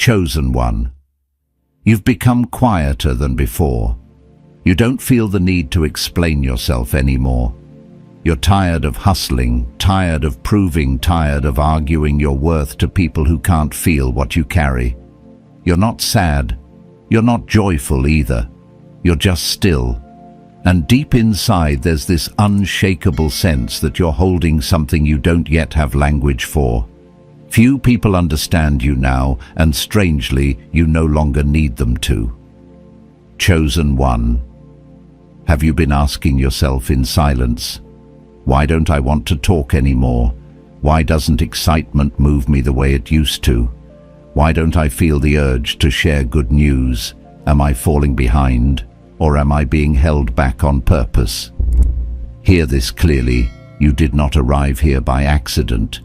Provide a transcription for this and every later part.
Chosen one. You've become quieter than before. You don't feel the need to explain yourself anymore. You're tired of hustling, tired of proving, tired of arguing your worth to people who can't feel what you carry. You're not sad. You're not joyful either. You're just still. And deep inside there's this unshakable sense that you're holding something you don't yet have language for. Few people understand you now, and strangely, you no longer need them to. Chosen one. Have you been asking yourself in silence, why don't I want to talk anymore? Why doesn't excitement move me the way it used to? Why don't I feel the urge to share good news? Am I falling behind, or am I being held back on purpose? Hear this clearly. You did not arrive here by accident.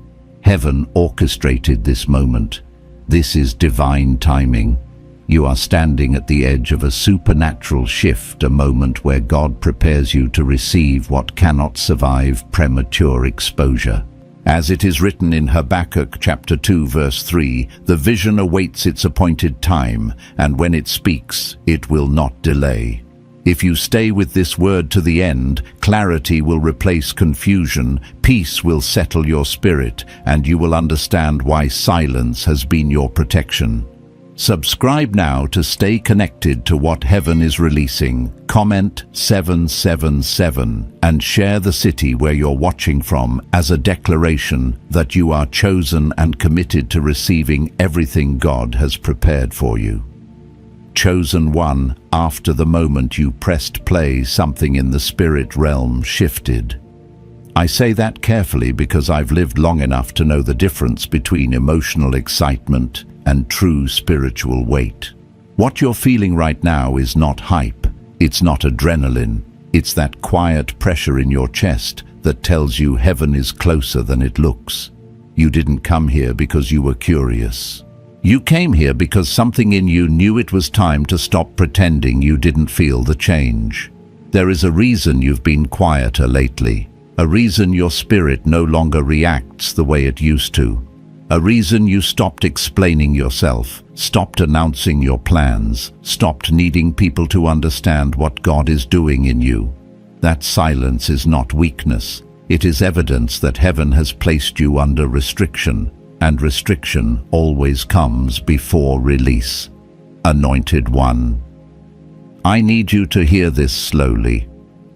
Heaven orchestrated this moment. This is divine timing. You are standing at the edge of a supernatural shift, a moment where God prepares you to receive what cannot survive premature exposure. As it is written in Habakkuk chapter 2 verse 3, the vision awaits its appointed time, and when it speaks, it will not delay. If you stay with this word to the end, clarity will replace confusion, peace will settle your spirit, and you will understand why silence has been your protection. Subscribe now to stay connected to what heaven is releasing. Comment 777 and share the city where you're watching from as a declaration that you are chosen and committed to receiving everything God has prepared for you. Chosen one, after the moment you pressed play, something in the spirit realm shifted. I say that carefully because I've lived long enough to know the difference between emotional excitement and true spiritual weight. What you're feeling right now is not hype, it's not adrenaline, it's that quiet pressure in your chest that tells you heaven is closer than it looks. You didn't come here because you were curious. You came here because something in you knew it was time to stop pretending you didn't feel the change. There is a reason you've been quieter lately, a reason your spirit no longer reacts the way it used to, a reason you stopped explaining yourself, stopped announcing your plans, stopped needing people to understand what God is doing in you. That silence is not weakness. It is evidence that heaven has placed you under restriction, and restriction always comes before release. Anointed one. I need you to hear this slowly.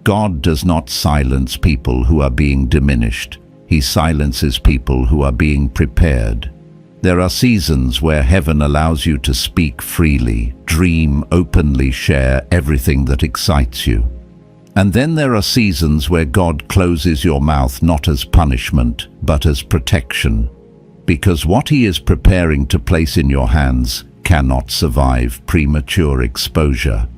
God does not silence people who are being diminished. He silences people who are being prepared. There are seasons where heaven allows you to speak freely, dream openly, share everything that excites you. And then there are seasons where God closes your mouth not as punishment, but as protection. Because what He is preparing to place in your hands cannot survive premature exposure.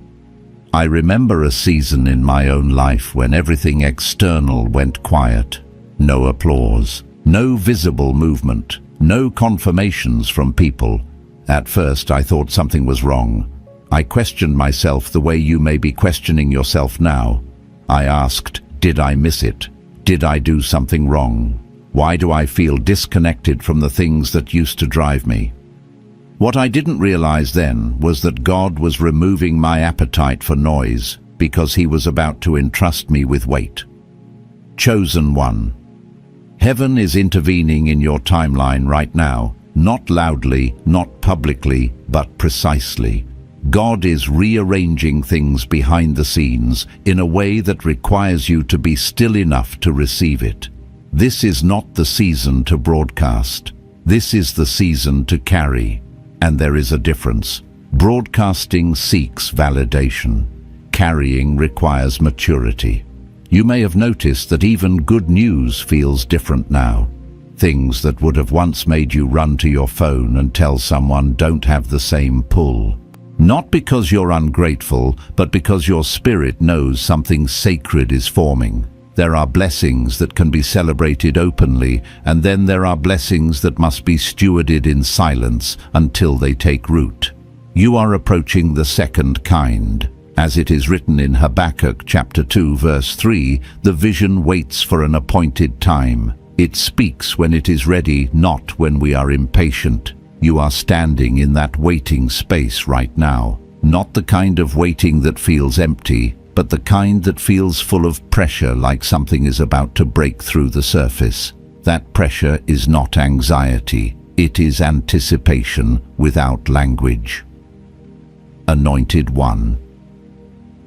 I remember a season in my own life when everything external went quiet. No applause, no visible movement, no confirmations from people. At first I thought something was wrong. I questioned myself the way you may be questioning yourself now. I asked, did I miss it? Did I do something wrong? Why do I feel disconnected from the things that used to drive me? What I didn't realize then was that God was removing my appetite for noise because He was about to entrust me with weight. Chosen one. Heaven is intervening in your timeline right now, not loudly, not publicly, but precisely. God is rearranging things behind the scenes in a way that requires you to be still enough to receive it. This is not the season to broadcast. This is the season to carry. And there is a difference. Broadcasting seeks validation. Carrying requires maturity. You may have noticed that even good news feels different now. Things that would have once made you run to your phone and tell someone don't have the same pull. Not because you're ungrateful, but because your spirit knows something sacred is forming. There are blessings that can be celebrated openly, and then there are blessings that must be stewarded in silence until they take root. You are approaching the second kind. As it is written in Habakkuk chapter 2 verse 3, the vision waits for an appointed time. It speaks when it is ready, not when we are impatient. You are standing in that waiting space right now. Not the kind of waiting that feels empty, but the kind that feels full of pressure, like something is about to break through the surface. That pressure is not anxiety. It is anticipation without language. Anointed One.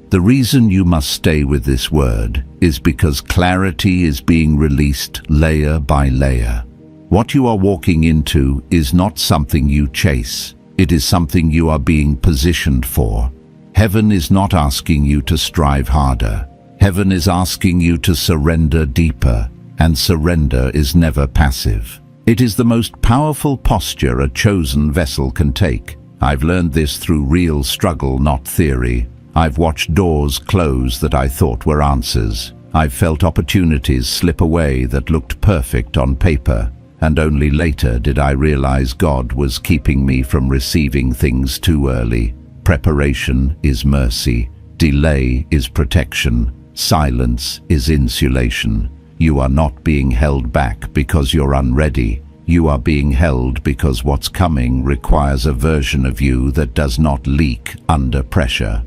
The reason you must stay with this word is because clarity is being released layer by layer. What you are walking into is not something you chase. It is something you are being positioned for. Heaven is not asking you to strive harder. Heaven is asking you to surrender deeper, and surrender is never passive. It is the most powerful posture a chosen vessel can take. I've learned this through real struggle, not theory. I've watched doors close that I thought were answers. I've felt opportunities slip away that looked perfect on paper, and only later did I realize God was keeping me from receiving things too early. Preparation is mercy. Delay is protection. Silence is insulation. You are not being held back because you're unready. You are being held because what's coming requires a version of you that does not leak under pressure.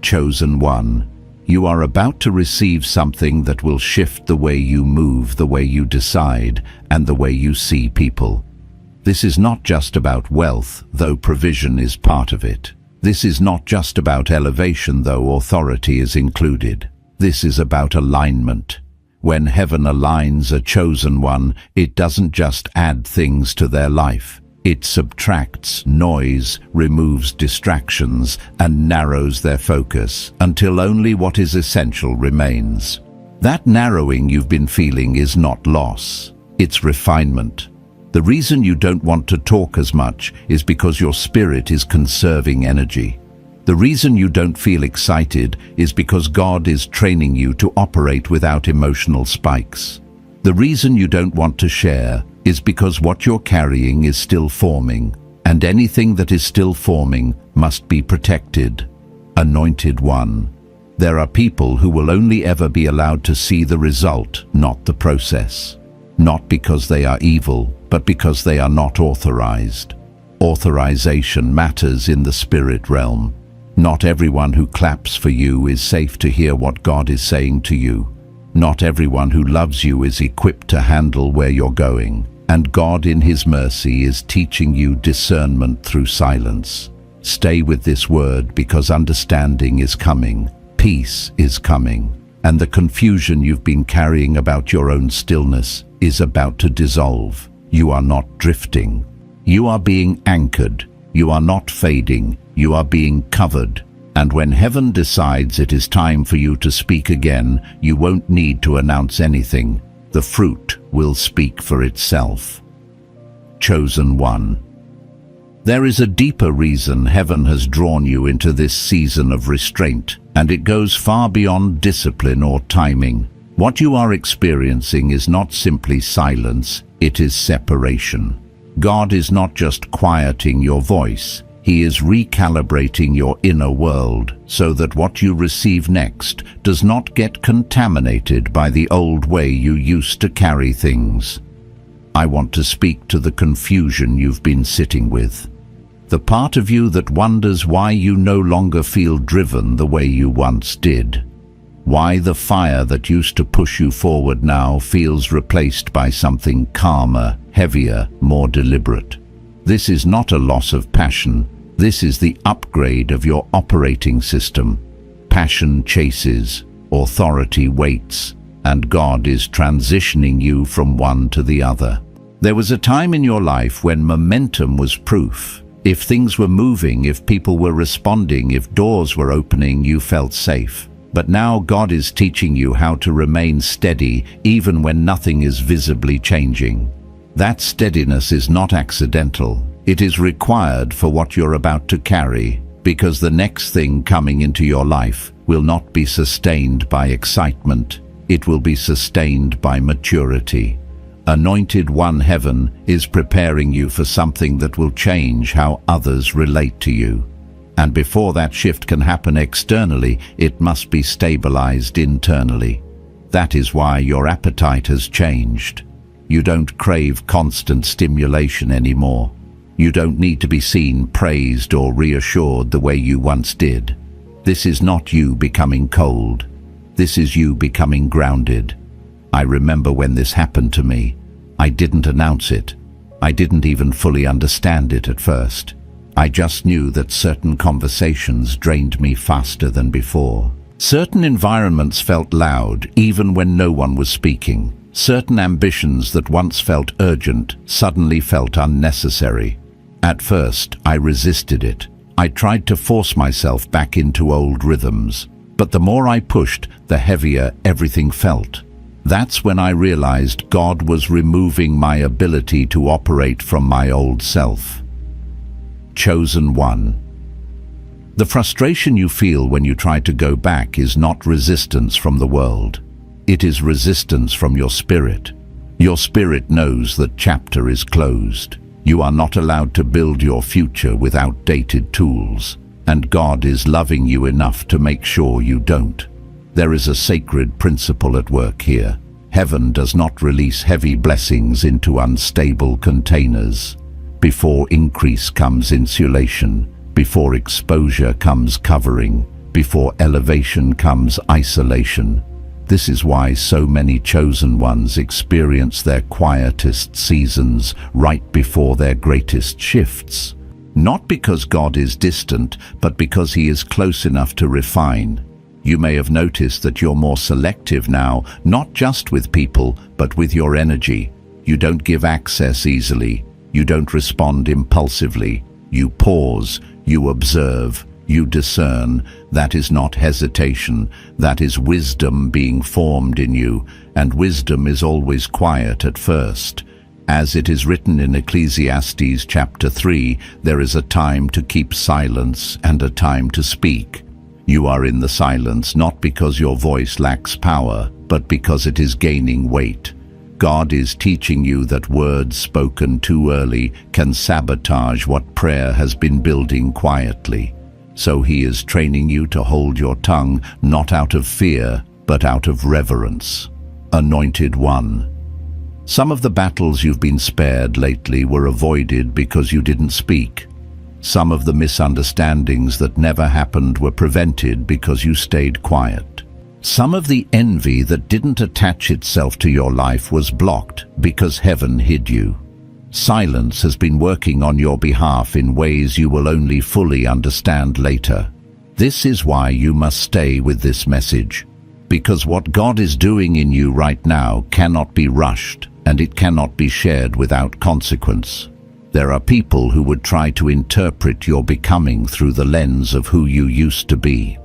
Chosen One, you are about to receive something that will shift the way you move, the way you decide, and the way you see people. This is not just about wealth, though provision is part of it. This is not just about elevation, though authority is included. This is about alignment. When heaven aligns a chosen one, it doesn't just add things to their life. It subtracts noise, removes distractions, and narrows their focus until only what is essential remains. That narrowing you've been feeling is not loss, it's refinement. The reason you don't want to talk as much is because your spirit is conserving energy. The reason you don't feel excited is because God is training you to operate without emotional spikes. The reason you don't want to share is because what you're carrying is still forming, and anything that is still forming must be protected. Anointed One. There are people who will only ever be allowed to see the result, not the process. Not because they are evil, but because they are not authorized. Authorization matters in the spirit realm. Not everyone who claps for you is safe to hear what God is saying to you. Not everyone who loves you is equipped to handle where you're going. And God in His mercy is teaching you discernment through silence. Stay with this word because understanding is coming. Peace is coming. And the confusion you've been carrying about your own stillness is about to dissolve. You are not drifting. You are being anchored. You are not fading. You are being covered. And when heaven decides it is time for you to speak again, you won't need to announce anything. The fruit will speak for itself. Chosen One. There is a deeper reason heaven has drawn you into this season of restraint, and it goes far beyond discipline or timing. What you are experiencing is not simply silence, it is separation. God is not just quieting your voice, He is recalibrating your inner world so that what you receive next does not get contaminated by the old way you used to carry things. I want to speak to the confusion you've been sitting with. The part of you that wonders why you no longer feel driven the way you once did. Why the fire that used to push you forward now feels replaced by something calmer, heavier, more deliberate. This is not a loss of passion. This is the upgrade of your operating system. Passion chases, authority waits, and God is transitioning you from one to the other. There was a time in your life when momentum was proof. If things were moving, if people were responding, if doors were opening, you felt safe. But now God is teaching you how to remain steady even when nothing is visibly changing. That steadiness is not accidental. It is required for what you're about to carry, because the next thing coming into your life will not be sustained by excitement. It will be sustained by maturity. Anointed One, heaven is preparing you for something that will change how others relate to you. And before that shift can happen externally, it must be stabilized internally. That is why your appetite has changed. You don't crave constant stimulation anymore. You don't need to be seen, praised, or reassured the way you once did. This is not you becoming cold. This is you becoming grounded. I remember when this happened to me. I didn't announce it. I didn't even fully understand it at first. I just knew that certain conversations drained me faster than before. Certain environments felt loud, even when no one was speaking. Certain ambitions that once felt urgent suddenly felt unnecessary. At first, I resisted it. I tried to force myself back into old rhythms. But the more I pushed, the heavier everything felt. That's when I realized God was removing my ability to operate from my old self. Chosen one. The frustration you feel when you try to go back is not resistance from the world. It is resistance from your spirit. Your spirit knows that chapter is closed. You are not allowed to build your future with outdated tools, and God is loving you enough to make sure you don't. There is a sacred principle at work here. Heaven does not release heavy blessings into unstable containers. Before increase comes insulation. Before exposure comes covering. Before elevation comes isolation. This is why so many chosen ones experience their quietest seasons right before their greatest shifts. Not because God is distant, but because He is close enough to refine. You may have noticed that you're more selective now, not just with people, but with your energy. You don't give access easily. You don't respond impulsively. You pause. You observe. You discern. That is not hesitation. That is wisdom being formed in you, and wisdom is always quiet at first. As it is written in Ecclesiastes chapter 3, there is a time to keep silence and a time to speak. You are in the silence not because your voice lacks power, but because it is gaining weight. God is teaching you that words spoken too early can sabotage what prayer has been building quietly. So He is training you to hold your tongue, not out of fear, but out of reverence. Anointed one. Some of the battles you've been spared lately were avoided because you didn't speak. Some of the misunderstandings that never happened were prevented because you stayed quiet. Some of the envy that didn't attach itself to your life was blocked because heaven hid you. Silence has been working on your behalf in ways you will only fully understand later. This is why you must stay with this message. Because what God is doing in you right now cannot be rushed, and it cannot be shared without consequence. There are people who would try to interpret your becoming through the lens of who you used to be.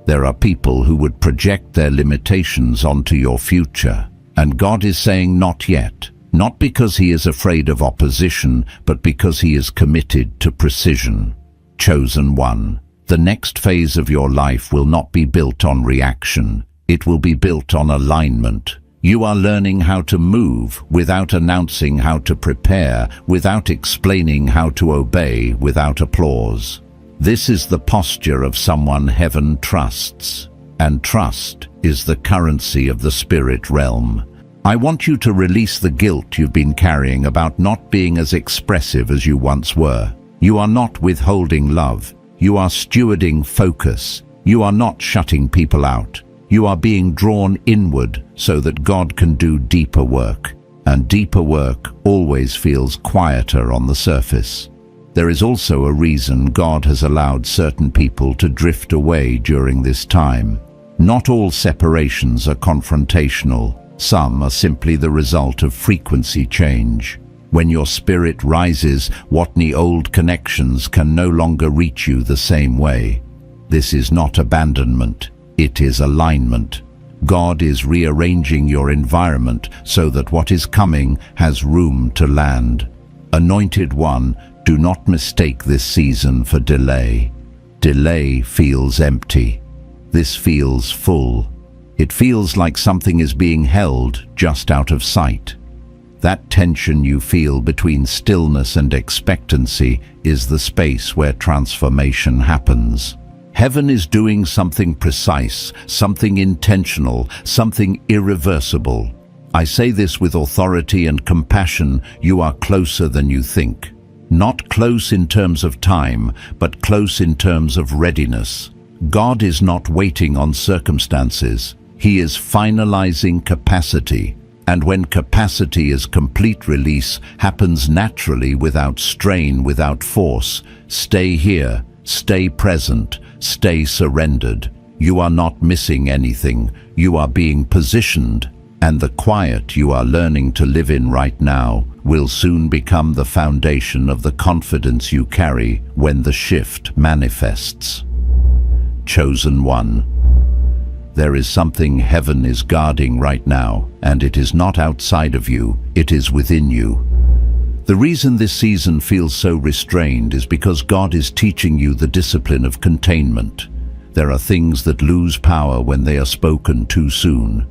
There are people who would project their limitations onto your future. And God is saying not yet. Not because He is afraid of opposition, but because He is committed to precision. Chosen one. The next phase of your life will not be built on reaction. It will be built on alignment. You are learning how to move without announcing how to prepare, without explaining how to obey, without applause. This is the posture of someone heaven trusts. And trust is the currency of the spirit realm. I want you to release the guilt you've been carrying about not being as expressive as you once were. You are not withholding love. You are stewarding focus. You are not shutting people out. You are being drawn inward so that God can do deeper work. And deeper work always feels quieter on the surface. There is also a reason God has allowed certain people to drift away during this time. Not all separations are confrontational. Some are simply the result of frequency change. When your spirit rises, Watney old connections can no longer reach you the same way. This is not abandonment, it is alignment. God is rearranging your environment so that what is coming has room to land. Anointed one, do not mistake this season for delay. Delay feels empty. This feels full. It feels like something is being held just out of sight. That tension you feel between stillness and expectancy is the space where transformation happens. Heaven is doing something precise, something intentional, something irreversible. I say this with authority and compassion. You are closer than you think. Not close in terms of time, but close in terms of readiness. God is not waiting on circumstances. He is finalizing capacity. And when capacity is complete, release happens naturally, without strain, without force. Stay here, stay present, stay surrendered. You are not missing anything. You are being positioned, and the quiet you are learning to live in right now will soon become the foundation of the confidence you carry when the shift manifests. Chosen one. There is something heaven is guarding right now, and it is not outside of you, it is within you. The reason this season feels so restrained is because God is teaching you the discipline of containment. There are things that lose power when they are spoken too soon.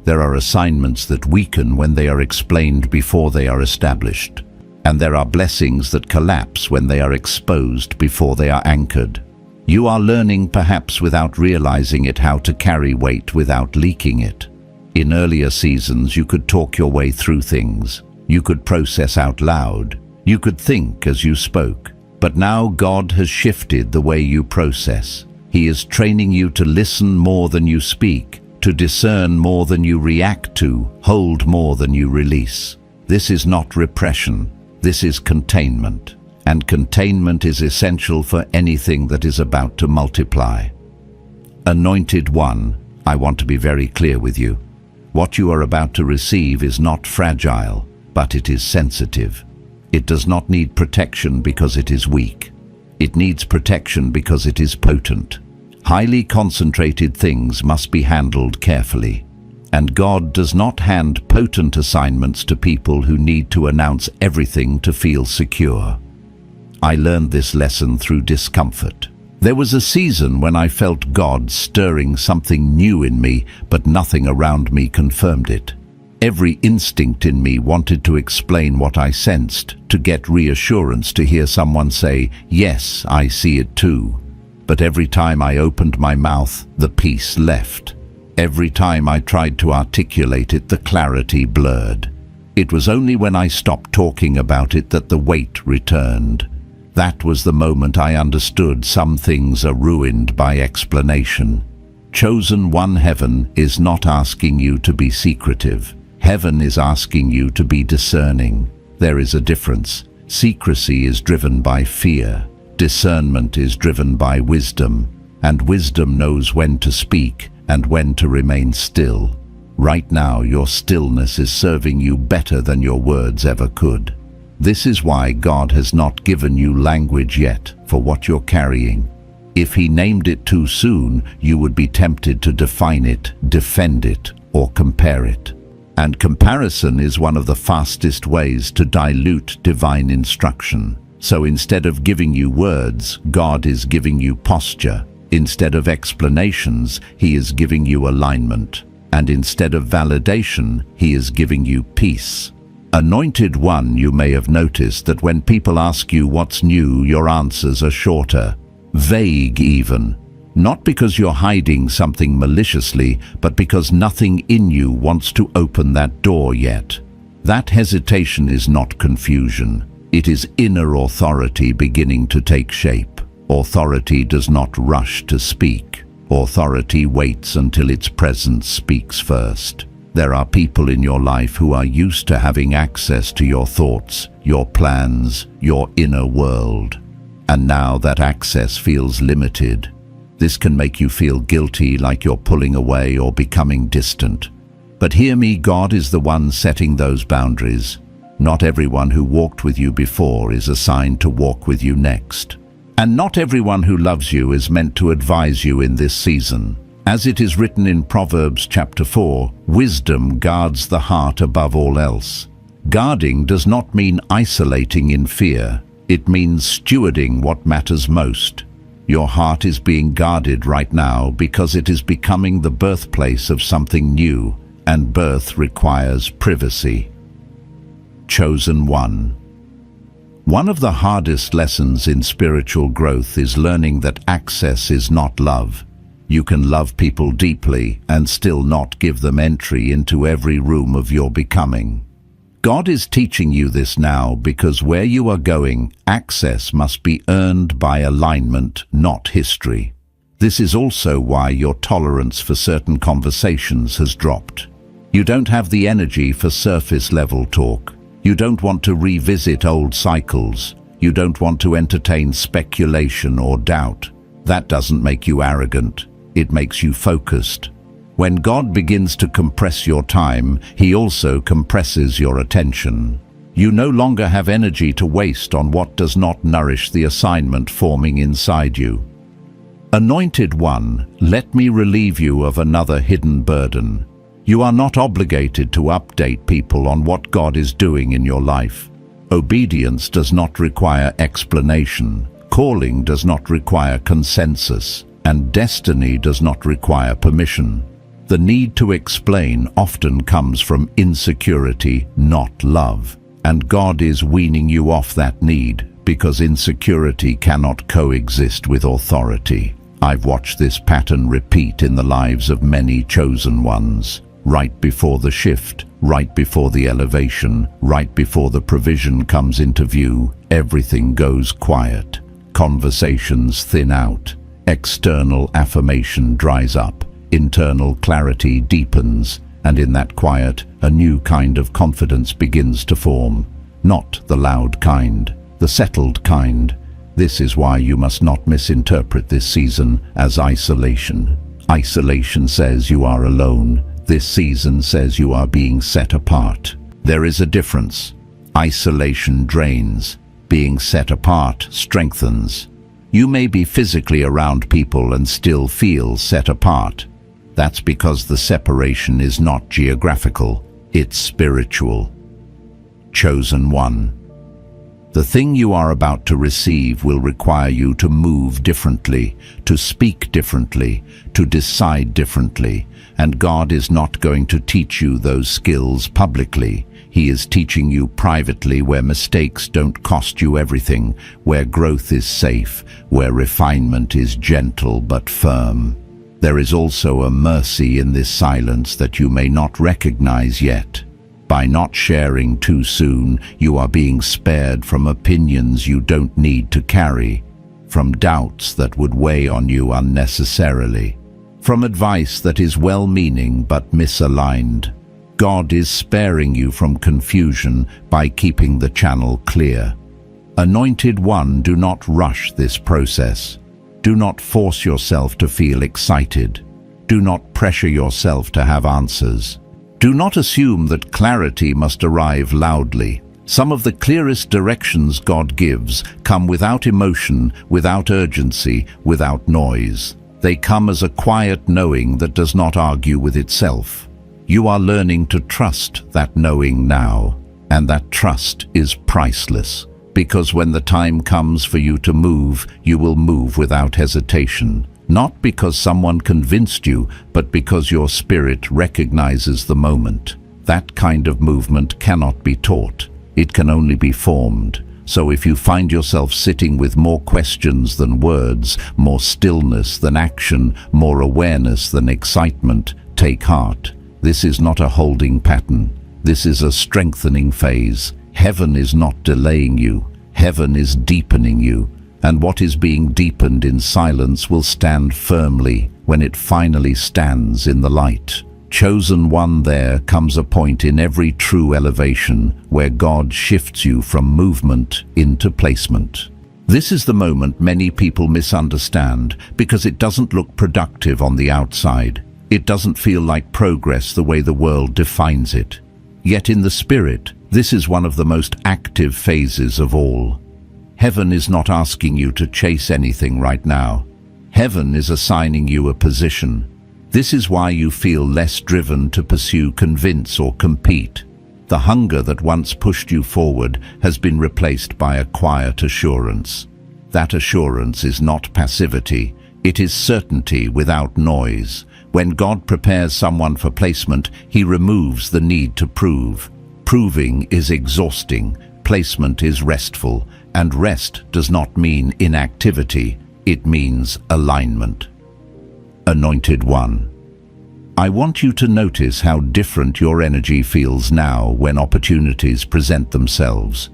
There are assignments that weaken when they are explained before they are established. And there are blessings that collapse when they are exposed before they are anchored. You are learning, perhaps without realizing it, how to carry weight without leaking it. In earlier seasons, you could talk your way through things. You could process out loud. You could think as you spoke. But now God has shifted the way you process. He is training you to listen more than you speak, to discern more than you react to, hold more than you release. This is not repression. This is containment. And containment is essential for anything that is about to multiply. Anointed one, I want to be very clear with you. What you are about to receive is not fragile, but it is sensitive. It does not need protection because it is weak. It needs protection because it is potent. Highly concentrated things must be handled carefully. And God does not hand potent assignments to people who need to announce everything to feel secure. I learned this lesson through discomfort. There was a season when I felt God stirring something new in me, but nothing around me confirmed it. Every instinct in me wanted to explain what I sensed, to get reassurance, to hear someone say, "Yes, I see it too." But every time I opened my mouth, the peace left. Every time I tried to articulate it, the clarity blurred. It was only when I stopped talking about it that the weight returned. That was the moment I understood some things are ruined by explanation. Chosen one, heaven is not asking you to be secretive. Heaven is asking you to be discerning. There is a difference. Secrecy is driven by fear. Discernment is driven by wisdom. And wisdom knows when to speak and when to remain still. Right now, your stillness is serving you better than your words ever could. This is why God has not given you language yet for what you're carrying. If He named it too soon, you would be tempted to define it, defend it, or compare it. And comparison is one of the fastest ways to dilute divine instruction. So instead of giving you words, God is giving you posture. Instead of explanations, He is giving you alignment. And instead of validation, He is giving you peace. Anointed one, you may have noticed that when people ask you what's new, your answers are shorter, vague even. Not because you're hiding something maliciously, but because nothing in you wants to open that door yet. That hesitation is not confusion. It is inner authority beginning to take shape. Authority does not rush to speak. Authority waits until its presence speaks first. There are people in your life who are used to having access to your thoughts, your plans, your inner world. And now that access feels limited. This can make you feel guilty, like you're pulling away or becoming distant. But hear me, God is the one setting those boundaries. Not everyone who walked with you before is assigned to walk with you next. And not everyone who loves you is meant to advise you in this season. As it is written in Proverbs chapter 4, wisdom guards the heart above all else. Guarding does not mean isolating in fear. It means stewarding what matters most. Your heart is being guarded right now because it is becoming the birthplace of something new, and birth requires privacy. Chosen one. One of the hardest lessons in spiritual growth is learning that access is not love. You can love people deeply and still not give them entry into every room of your becoming. God is teaching you this now because where you are going, access must be earned by alignment, not history. This is also why your tolerance for certain conversations has dropped. You don't have the energy for surface-level talk. You don't want to revisit old cycles. You don't want to entertain speculation or doubt. That doesn't make you arrogant. It makes you focused. When God begins to compress your time, He also compresses your attention. You no longer have energy to waste on what does not nourish the assignment forming inside you. Anointed One, let me relieve you of another hidden burden. You are not obligated to update people on what God is doing in your life. Obedience does not require explanation. Calling does not require consensus. And destiny does not require permission. The need to explain often comes from insecurity, not love. And God is weaning you off that need, because insecurity cannot coexist with authority. I've watched this pattern repeat in the lives of many chosen ones. Right before the shift, right before the elevation, right before the provision comes into view, everything goes quiet. Conversations thin out. External affirmation dries up. Internal clarity deepens, and in that quiet, a new kind of confidence begins to form. Not the loud kind, the settled kind. This is why you must not misinterpret this season as isolation. Isolation says you are alone. This season says you are being set apart. There is a difference. Isolation drains. Being set apart strengthens. You may be physically around people and still feel set apart. That's because the separation is not geographical, it's spiritual. Chosen One. The thing you are about to receive will require you to move differently, to speak differently, to decide differently, and God is not going to teach you those skills publicly. He is teaching you privately where mistakes don't cost you everything, where growth is safe, where refinement is gentle but firm. There is also a mercy in this silence that you may not recognize yet. By not sharing too soon, you are being spared from opinions you don't need to carry, from doubts that would weigh on you unnecessarily, from advice that is well-meaning but misaligned. God is sparing you from confusion by keeping the channel clear. Anointed One, do not rush this process. Do not force yourself to feel excited. Do not pressure yourself to have answers. Do not assume that clarity must arrive loudly. Some of the clearest directions God gives come without emotion, without urgency, without noise. They come as a quiet knowing that does not argue with itself. You are learning to trust that knowing now, and that trust is priceless. Because when the time comes for you to move, you will move without hesitation. Not because someone convinced you, but because your spirit recognizes the moment. That kind of movement cannot be taught. It can only be formed. So if you find yourself sitting with more questions than words, more stillness than action, more awareness than excitement, take heart. This is not a holding pattern. This is a strengthening phase. Heaven is not delaying you. Heaven is deepening you. And what is being deepened in silence will stand firmly when it finally stands in the light. Chosen One, there comes a point in every true elevation where God shifts you from movement into placement. This is the moment many people misunderstand because it doesn't look productive on the outside. It doesn't feel like progress the way the world defines it. Yet in the spirit, this is one of the most active phases of all. Heaven is not asking you to chase anything right now. Heaven is assigning you a position. This is why you feel less driven to pursue, convince, or compete. The hunger that once pushed you forward has been replaced by a quiet assurance. That assurance is not passivity. It is certainty without noise. When God prepares someone for placement, He removes the need to prove. Proving is exhausting. Placement is restful. And rest does not mean inactivity. It means alignment. Anointed One. I want you to notice how different your energy feels now when opportunities present themselves.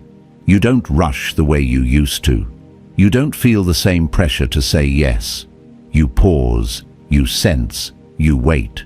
You don't rush the way you used to. You don't feel the same pressure to say yes. You pause, you sense, you wait.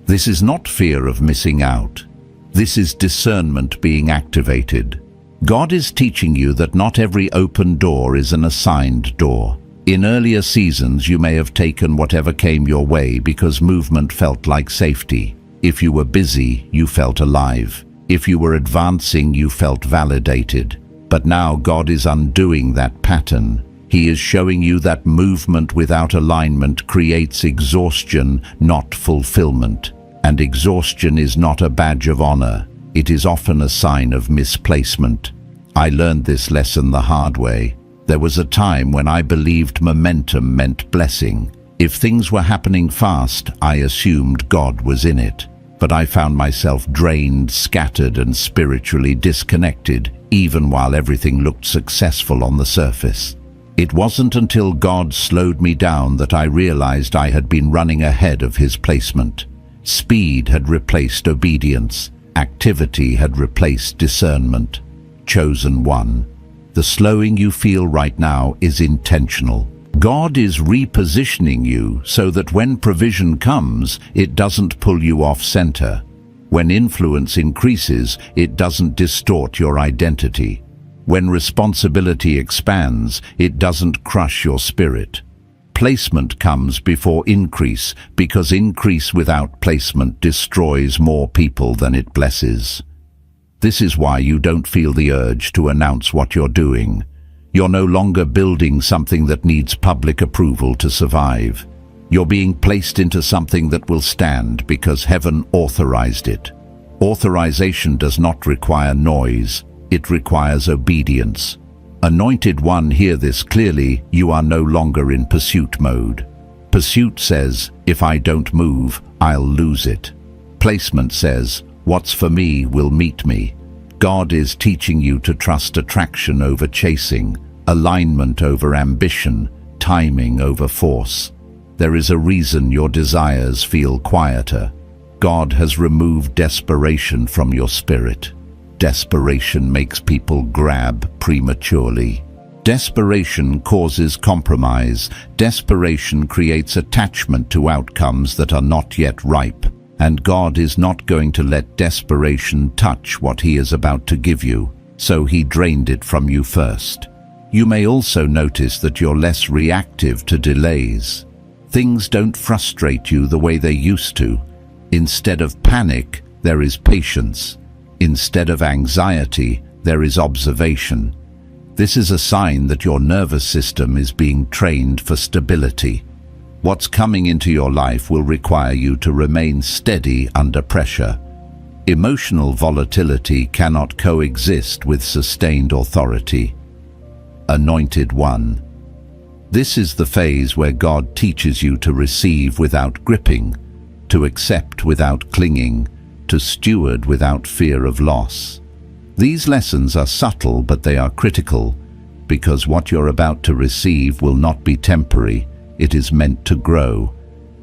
This is not fear of missing out. This is discernment being activated. God is teaching you that not every open door is an assigned door. In earlier seasons, you may have taken whatever came your way because movement felt like safety. If you were busy, you felt alive. If you were advancing, you felt validated. But now God is undoing that pattern. He is showing you that movement without alignment creates exhaustion, not fulfillment. And exhaustion is not a badge of honor. It is often a sign of misplacement. I learned this lesson the hard way. There was a time when I believed momentum meant blessing. If things were happening fast, I assumed God was in it. But I found myself drained, scattered, and spiritually disconnected, even while everything looked successful on the surface. It wasn't until God slowed me down that I realized I had been running ahead of His placement. Speed had replaced obedience. Activity had replaced discernment. Chosen one. The slowing you feel right now is intentional. God is repositioning you so that when provision comes, it doesn't pull you off center. When influence increases, it doesn't distort your identity. When responsibility expands, it doesn't crush your spirit. Placement comes before increase, because increase without placement destroys more people than it blesses. This is why you don't feel the urge to announce what you're doing. You're no longer building something that needs public approval to survive. You're being placed into something that will stand because heaven authorized it. Authorization does not require noise. It requires obedience. Anointed one, hear this clearly. You are no longer in pursuit mode. Pursuit says, if I don't move, I'll lose it. Placement says, what's for me will meet me. God is teaching you to trust attraction over chasing, alignment over ambition, timing over force. There is a reason your desires feel quieter. God has removed desperation from your spirit. Desperation makes people grab prematurely. Desperation causes compromise. Desperation creates attachment to outcomes that are not yet ripe. And God is not going to let desperation touch what He is about to give you, so He drained it from you first. You may also notice that you're less reactive to delays. Things don't frustrate you the way they used to. Instead of panic, there is patience. Instead of anxiety, there is observation. This is a sign that your nervous system is being trained for stability. What's coming into your life will require you to remain steady under pressure. Emotional volatility cannot coexist with sustained authority. Anointed one. This is the phase where God teaches you to receive without gripping, to accept without clinging, to steward without fear of loss. These lessons are subtle, but they are critical, because what you're about to receive will not be temporary. It is meant to grow,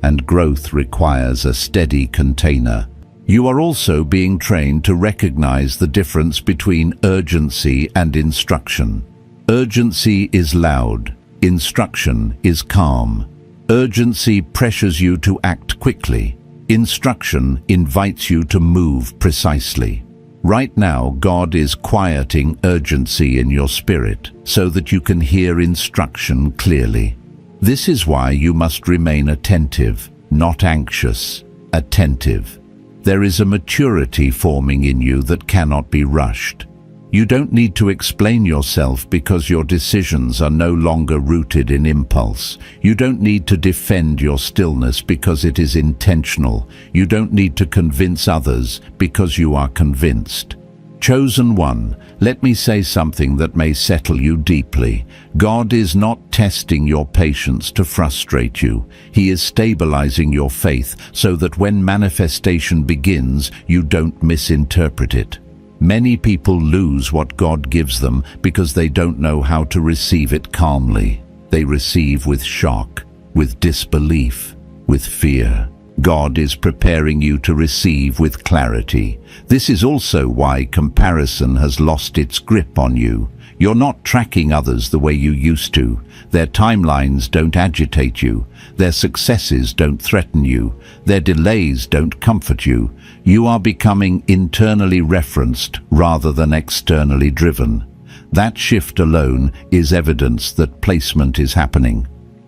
and growth requires a steady container. You are also being trained to recognize the difference between urgency and instruction. Urgency is loud. Instruction is calm. Urgency pressures you to act quickly. Instruction invites you to move precisely. Right now, God is quieting urgency in your spirit so that you can hear instruction clearly. This is why you must remain attentive, not anxious, attentive. There is a maturity forming in you that cannot be rushed. You don't need to explain yourself because your decisions are no longer rooted in impulse. You don't need to defend your stillness because it is intentional. You don't need to convince others because you are convinced. Chosen one, let me say something that may settle you deeply. God is not testing your patience to frustrate you. He is stabilizing your faith so that when manifestation begins, you don't misinterpret it. Many people lose what God gives them because they don't know how to receive it calmly. They receive with shock, with disbelief, with fear. God is preparing you to receive with clarity. This is also why comparison has lost its grip on you. You're not tracking others the way you used to. Their timelines don't agitate you. Their successes don't threaten you. Their delays don't comfort you. You are becoming internally referenced rather than externally driven. That shift alone is evidence that placement is happening.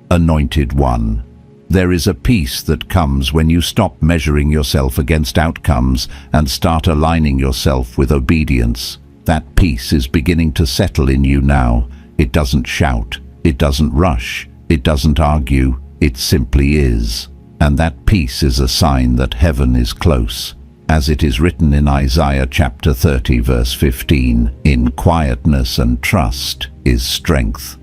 Anointed One. There is a peace that comes when you stop measuring yourself against outcomes and start aligning yourself with obedience. That peace is beginning to settle in you now. It doesn't shout, it doesn't rush, it doesn't argue, it simply is. And that peace is a sign that heaven is close. As it is written in Isaiah chapter 30 verse 15, in quietness and trust is strength.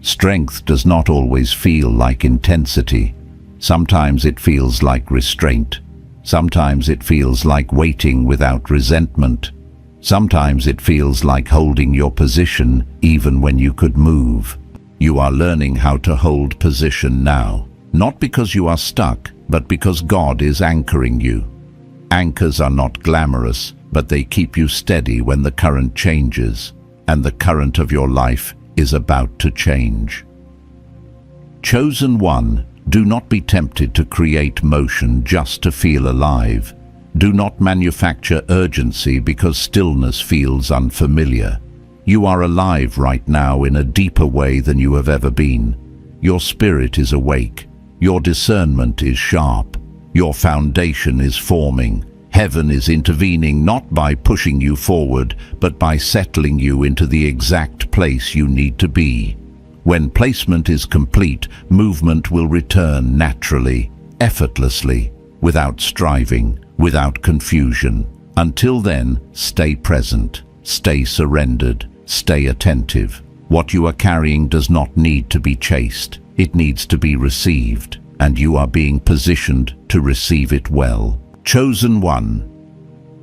Strength does not always feel like intensity. Sometimes it feels like restraint. Sometimes it feels like waiting without resentment. Sometimes it feels like holding your position even when you could move. You are learning how to hold position now, not because you are stuck, but because God is anchoring you. Anchors are not glamorous, but they keep you steady when the current changes, and the current of your life is about to change. Chosen One, do not be tempted to create motion just to feel alive. Do not manufacture urgency because stillness feels unfamiliar. You are alive right now in a deeper way than you have ever been. Your spirit is awake. Your discernment is sharp. Your foundation is forming. Heaven is intervening not by pushing you forward, but by settling you into the exact place you need to be. When placement is complete, movement will return naturally, effortlessly, without striving, without confusion. Until then, stay present, stay surrendered, stay attentive. What you are carrying does not need to be chased. It needs to be received, and you are being positioned to receive it well. Chosen One.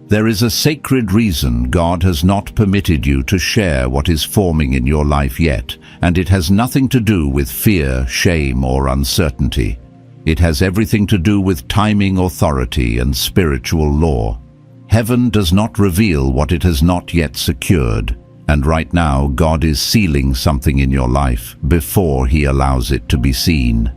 There is a sacred reason God has not permitted you to share what is forming in your life yet, and it has nothing to do with fear, shame, or uncertainty. It has everything to do with timing, authority, and spiritual law. Heaven does not reveal what it has not yet secured, and right now God is sealing something in your life before He allows it to be seen.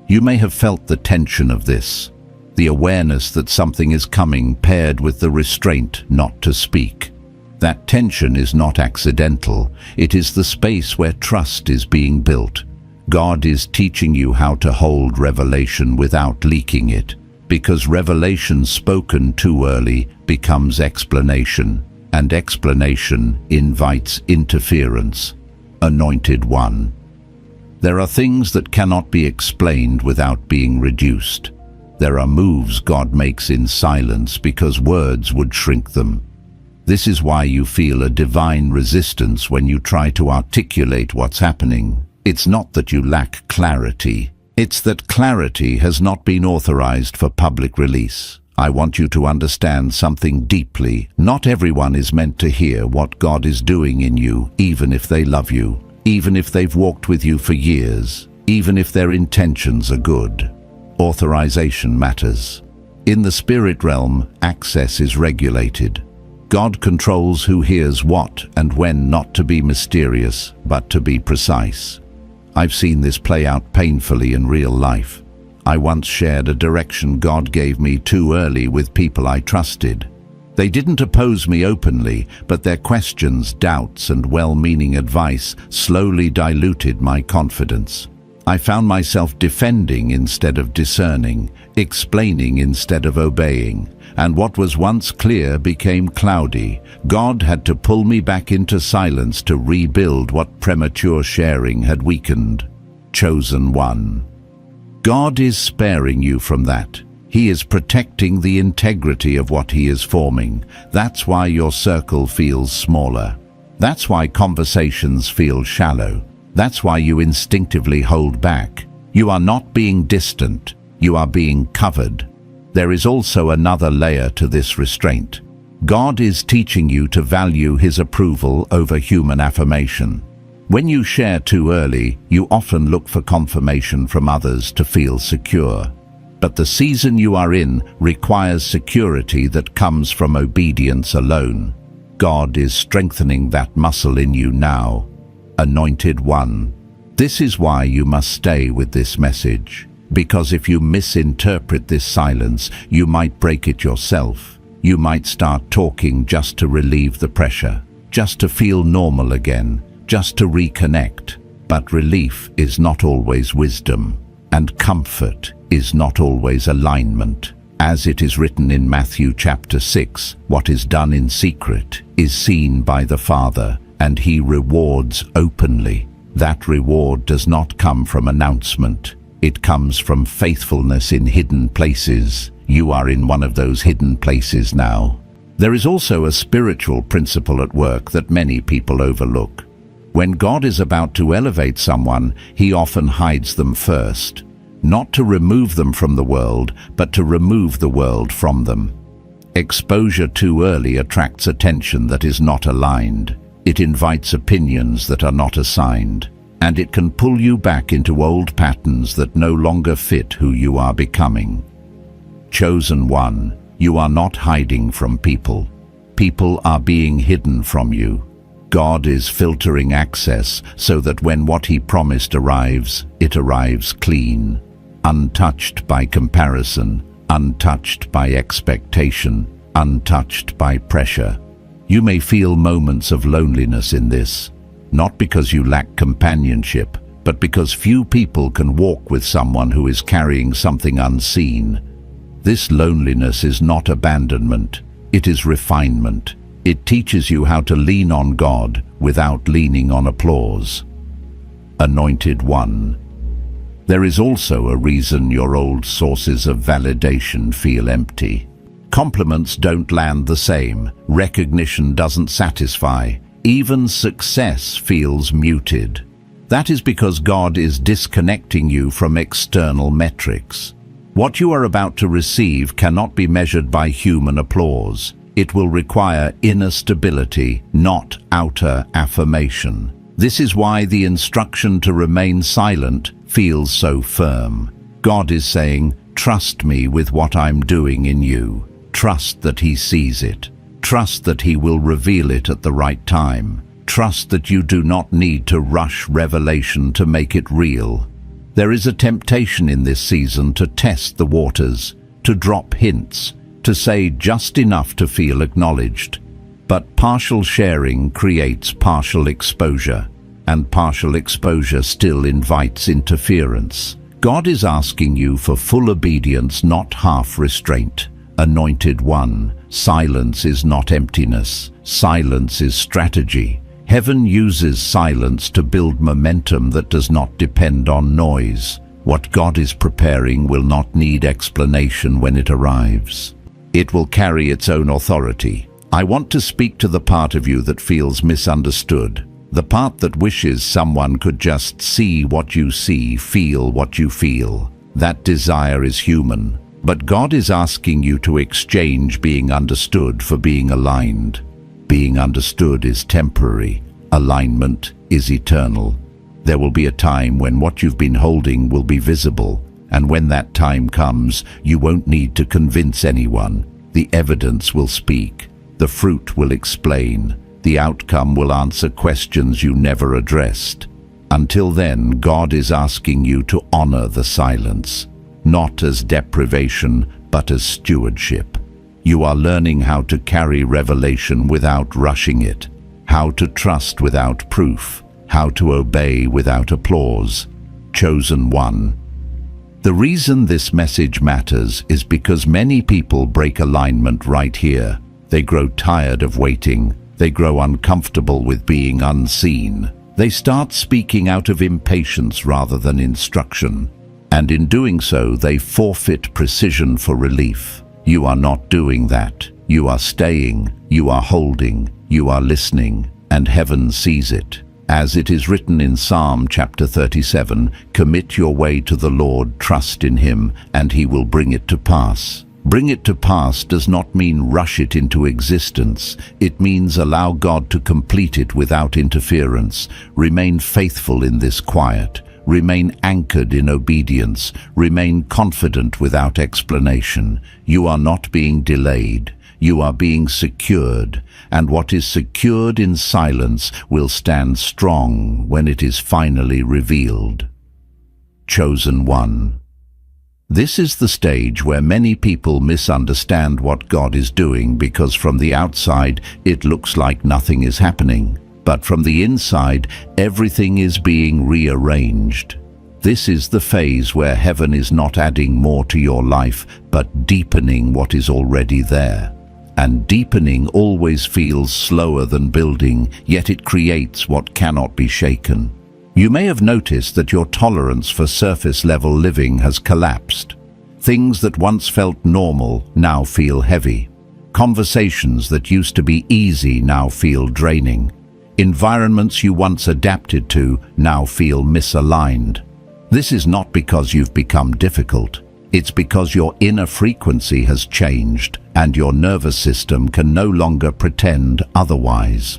You may have felt the tension of this, the awareness that something is coming paired with the restraint not to speak. That tension is not accidental. It is the space where trust is being built. God is teaching you how to hold revelation without leaking it, because revelation spoken too early becomes explanation, and explanation invites interference. Anointed One. There are things that cannot be explained without being reduced. There are moves God makes in silence because words would shrink them. This is why you feel a divine resistance when you try to articulate what's happening. It's not that you lack clarity. It's that clarity has not been authorized for public release. I want you to understand something deeply. Not everyone is meant to hear what God is doing in you, even if they love you, even if they've walked with you for years, even if their intentions are good. Authorization matters. In the spirit realm, access is regulated. God controls who hears what and when, not to be mysterious, but to be precise. I've seen this play out painfully in real life. I once shared a direction God gave me too early with people I trusted. They didn't oppose me openly, but their questions, doubts, and well-meaning advice slowly diluted my confidence. I found myself defending instead of discerning, explaining instead of obeying, and what was once clear became cloudy. God had to pull me back into silence to rebuild what premature sharing had weakened. Chosen One. God is sparing you from that. He is protecting the integrity of what He is forming. That's why your circle feels smaller. That's why conversations feel shallow. That's why you instinctively hold back. You are not being distant. You are being covered. There is also another layer to this restraint. God is teaching you to value His approval over human affirmation. When you share too early, you often look for confirmation from others to feel secure. But the season you are in requires security that comes from obedience alone. God is strengthening that muscle in you now. Anointed one. This is why you must stay with this message. Because if you misinterpret this silence, you might break it yourself. You might start talking just to relieve the pressure, just to feel normal again, just to reconnect. But relief is not always wisdom, and comfort is not always alignment. As it is written in Matthew chapter 6, what is done in secret is seen by the Father, and he rewards openly. That reward does not come from announcement. It comes from faithfulness in hidden places. You are in one of those hidden places now. There is also a spiritual principle at work that many people overlook. When God is about to elevate someone, he often hides them first. Not to remove them from the world, but to remove the world from them. Exposure too early attracts attention that is not aligned. It invites opinions that are not assigned. And it can pull you back into old patterns that no longer fit who you are becoming. Chosen one, you are not hiding from people. People are being hidden from you. God is filtering access so that when what he promised arrives, it arrives clean. Untouched by comparison, untouched by expectation, untouched by pressure. You may feel moments of loneliness in this, not because you lack companionship, but because few people can walk with someone who is carrying something unseen. This loneliness is not abandonment, it is refinement. It teaches you how to lean on God without leaning on applause. Anointed one. There is also a reason your old sources of validation feel empty. Compliments don't land the same. Recognition doesn't satisfy. Even success feels muted. That is because God is disconnecting you from external metrics. What you are about to receive cannot be measured by human applause. It will require inner stability, not outer affirmation. This is why the instruction to remain silent feels so firm. God is saying, trust me with what I'm doing in you. Trust that he sees it. Trust that he will reveal it at the right time. Trust that you do not need to rush revelation to make it real. There is a temptation in this season to test the waters, to drop hints, to say just enough to feel acknowledged. But partial sharing creates partial exposure, and partial exposure still invites interference. God is asking you for full obedience, not half restraint. Anointed one, silence is not emptiness. Silence is strategy. Heaven uses silence to build momentum that does not depend on noise. What God is preparing will not need explanation when it arrives. It will carry its own authority. I want to speak to the part of you that feels misunderstood. The part that wishes someone could just see what you see, feel what you feel. That desire is human. But God is asking you to exchange being understood for being aligned. Being understood is temporary. Alignment is eternal. There will be a time when what you've been holding will be visible. And when that time comes, you won't need to convince anyone. The evidence will speak. The fruit will explain. The outcome will answer questions you never addressed. Until then, God is asking you to honor the silence, not as deprivation, but as stewardship. You are learning how to carry revelation without rushing it, how to trust without proof, how to obey without applause. Chosen one. The reason this message matters is because many people break alignment right here. They grow tired of waiting. They grow uncomfortable with being unseen. They start speaking out of impatience rather than instruction. And in doing so, they forfeit precision for relief. You are not doing that. You are staying, you are holding, you are listening, and heaven sees it. As it is written in Psalm chapter 37, commit your way to the Lord, trust in him, and he will bring it to pass. Bring it to pass does not mean rush it into existence. It means allow God to complete it without interference. Remain faithful in this quiet. Remain anchored in obedience. Remain confident without explanation. You are not being delayed. You are being secured, and what is secured in silence will stand strong when it is finally revealed. Chosen one. This is the stage where many people misunderstand what God is doing because from the outside it looks like nothing is happening, but from the inside everything is being rearranged. This is the phase where heaven is not adding more to your life, but deepening what is already there. And deepening always feels slower than building, yet it creates what cannot be shaken. You may have noticed that your tolerance for surface-level living has collapsed. Things that once felt normal now feel heavy. Conversations that used to be easy now feel draining. Environments you once adapted to now feel misaligned. This is not because you've become difficult. It's because your inner frequency has changed and your nervous system can no longer pretend otherwise.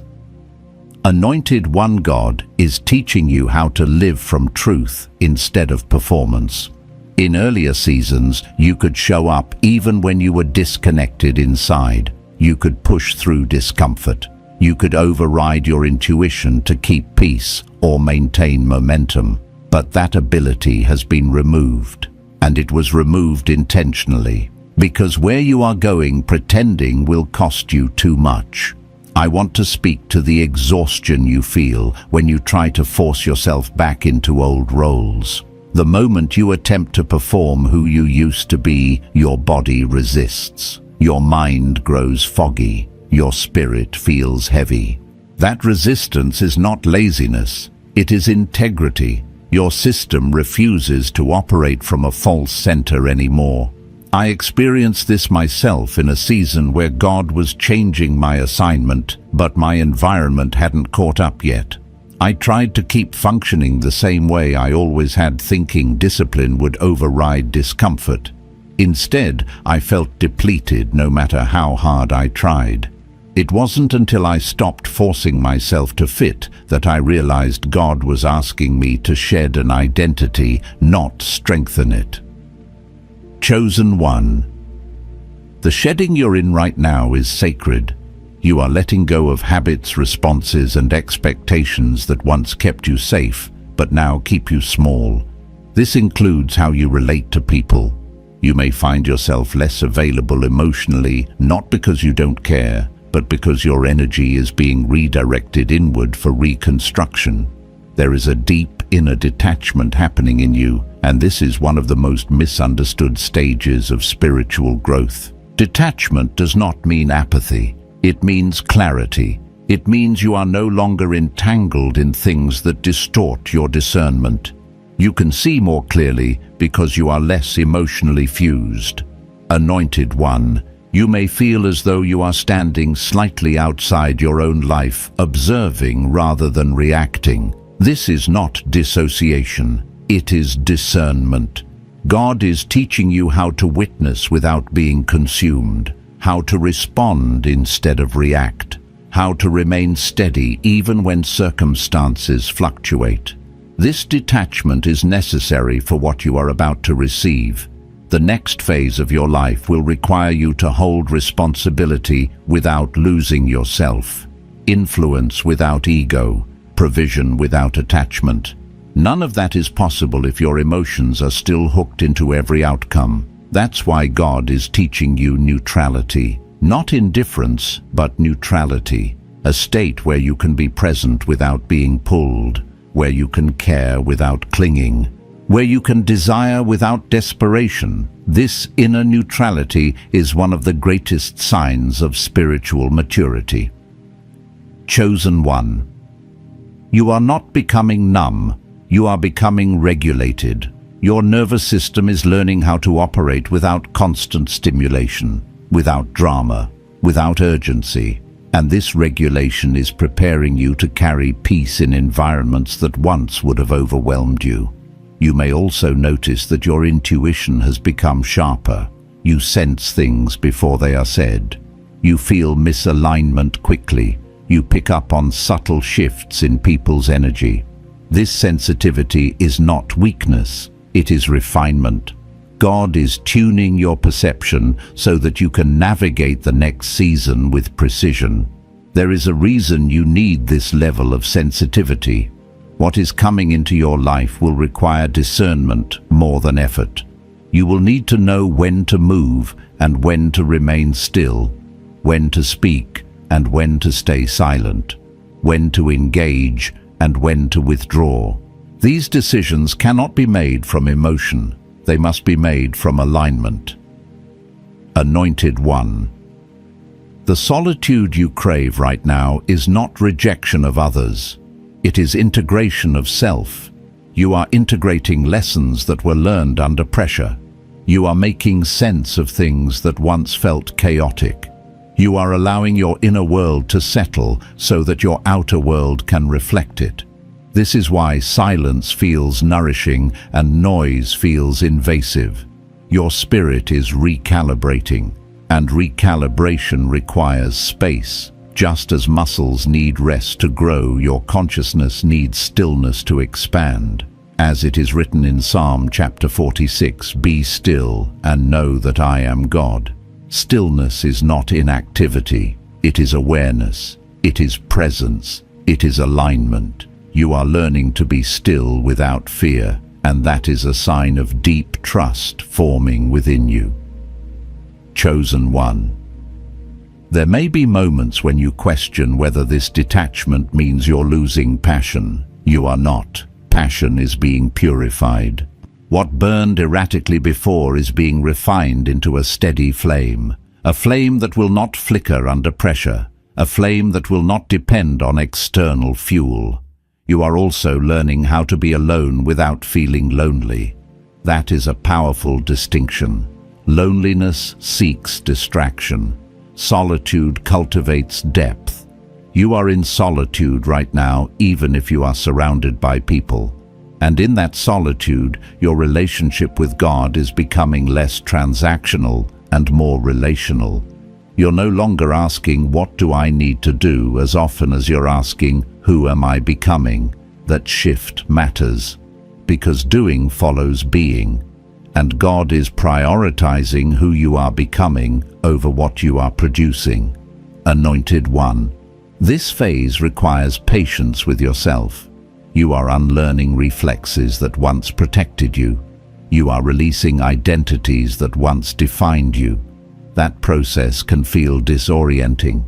Anointed One God is teaching you how to live from truth instead of performance. In earlier seasons, you could show up even when you were disconnected inside. You could push through discomfort. You could override your intuition to keep peace or maintain momentum. But that ability has been removed. And it was removed intentionally, because where you are going pretending will cost you too much. I want to speak to the exhaustion you feel when you try to force yourself back into old roles. The moment you attempt to perform who you used to be, your body resists. Your mind grows foggy. Your spirit feels heavy. That resistance is not laziness. It is integrity. Your system refuses to operate from a false center anymore. I experienced this myself in a season where God was changing my assignment, but my environment hadn't caught up yet. I tried to keep functioning the same way I always had, thinking discipline would override discomfort. Instead, I felt depleted no matter how hard I tried. It wasn't until I stopped forcing myself to fit that I realized God was asking me to shed an identity, not strengthen it. Chosen one. The shedding you're in right now is sacred. You are letting go of habits, responses, and expectations that once kept you safe, but now keep you small. This includes how you relate to people. You may find yourself less available emotionally, not because you don't care, but because your energy is being redirected inward for reconstruction. There is a deep inner detachment happening in you, and this is one of the most misunderstood stages of spiritual growth. Detachment does not mean apathy. It means clarity. It means you are no longer entangled in things that distort your discernment. You can see more clearly because you are less emotionally fused. Anointed One, you may feel as though you are standing slightly outside your own life, observing rather than reacting. This is not dissociation, it is discernment. God is teaching you how to witness without being consumed, how to respond instead of react, how to remain steady even when circumstances fluctuate. This detachment is necessary for what you are about to receive. The next phase of your life will require you to hold responsibility without losing yourself, influence without ego, provision without attachment. None of that is possible if your emotions are still hooked into every outcome. That's why God is teaching you neutrality. Not indifference, but neutrality. A state where you can be present without being pulled, where you can care without clinging, where you can desire without desperation. This inner neutrality is one of the greatest signs of spiritual maturity. Chosen one. You are not becoming numb, you are becoming regulated. Your nervous system is learning how to operate without constant stimulation, without drama, without urgency. And this regulation is preparing you to carry peace in environments that once would have overwhelmed you. You may also notice that your intuition has become sharper. You sense things before they are said. You feel misalignment quickly. You pick up on subtle shifts in people's energy. This sensitivity is not weakness, it is refinement. God is tuning your perception so that you can navigate the next season with precision. There is a reason you need this level of sensitivity. What is coming into your life will require discernment more than effort. You will need to know when to move and when to remain still, when to speak and when to stay silent, when to engage and when to withdraw. These decisions cannot be made from emotion. They must be made from alignment. Anointed One. The solitude you crave right now is not rejection of others. It is integration of self. You are integrating lessons that were learned under pressure. You are making sense of things that once felt chaotic. You are allowing your inner world to settle so that your outer world can reflect it. This is why silence feels nourishing and noise feels invasive. Your spirit is recalibrating, and recalibration requires space. Just as muscles need rest to grow, your consciousness needs stillness to expand. As it is written in Psalm chapter 46, "Be still and know that I am God." Stillness is not inactivity. It is awareness. It is presence. It is alignment. You are learning to be still without fear, and that is a sign of deep trust forming within you. Chosen One. There may be moments when you question whether this detachment means you're losing passion. You are not. Passion is being purified. What burned erratically before is being refined into a steady flame, a flame that will not flicker under pressure, a flame that will not depend on external fuel. You are also learning how to be alone without feeling lonely. That is a powerful distinction. Loneliness seeks distraction. Solitude cultivates depth. You are in solitude right now, even if you are surrounded by people. And in that solitude, your relationship with God is becoming less transactional and more relational. You're no longer asking, "What do I need to do?" as often as you're asking, "Who am I becoming?" That shift matters, because doing follows being, and God is prioritizing who you are becoming over what you are producing. Anointed One. This phase requires patience with yourself. You are unlearning reflexes that once protected you. You are releasing identities that once defined you. That process can feel disorienting,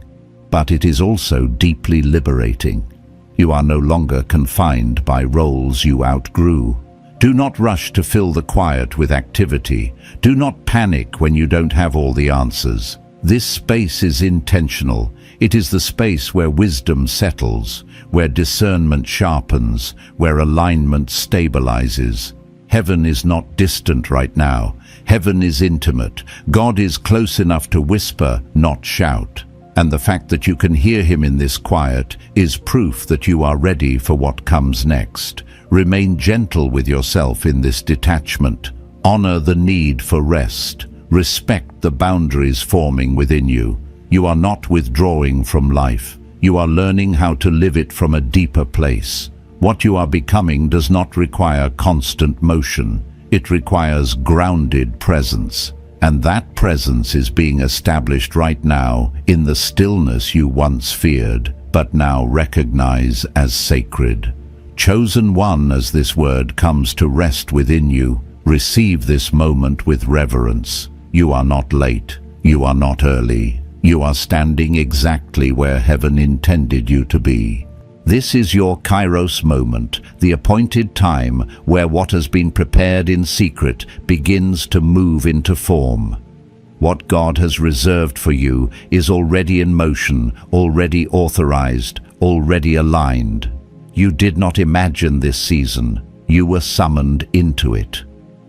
but it is also deeply liberating. You are no longer confined by roles you outgrew. Do not rush to fill the quiet with activity. Do not panic when you don't have all the answers. This space is intentional. It is the space where wisdom settles, where discernment sharpens, where alignment stabilizes. Heaven is not distant right now. Heaven is intimate. God is close enough to whisper, not shout. And the fact that you can hear him in this quiet is proof that you are ready for what comes next. Remain gentle with yourself in this detachment. Honor the need for rest. Respect the boundaries forming within you. You are not withdrawing from life. You are learning how to live it from a deeper place. What you are becoming does not require constant motion. It requires grounded presence. And that presence is being established right now in the stillness you once feared, but now recognize as sacred. Chosen One, as this word comes to rest within you, receive this moment with reverence. You are not late. You are not early. You are standing exactly where heaven intended you to be. This is your Kairos moment, the appointed time where what has been prepared in secret begins to move into form. What God has reserved for you is already in motion, already authorized, already aligned. You did not imagine this season. You were summoned into it.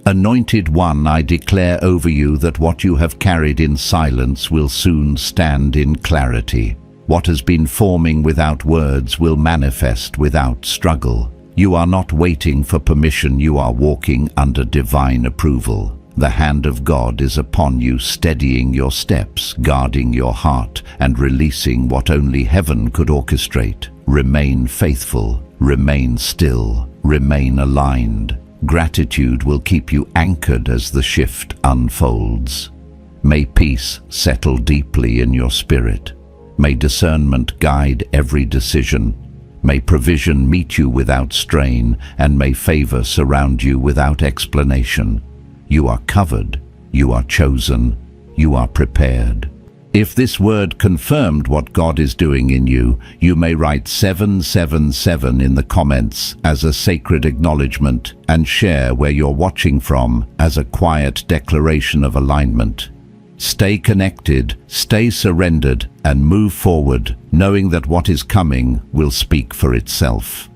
Anointed One, I declare over you that what you have carried in silence will soon stand in clarity. What has been forming without words will manifest without struggle. You are not waiting for permission, you are walking under divine approval. The hand of God is upon you, steadying your steps, guarding your heart, and releasing what only heaven could orchestrate. Remain faithful, Remain still, remain aligned. Gratitude will keep you anchored as the shift unfolds. May peace settle deeply in your spirit. May discernment guide every decision. May provision meet you without strain, and may favor surround you without explanation. You are covered, you are chosen, you are prepared. If this word confirmed what God is doing in you, you may write 777 in the comments as a sacred acknowledgement and share where you're watching from as a quiet declaration of alignment. Stay connected, stay surrendered, and move forward, knowing that what is coming will speak for itself.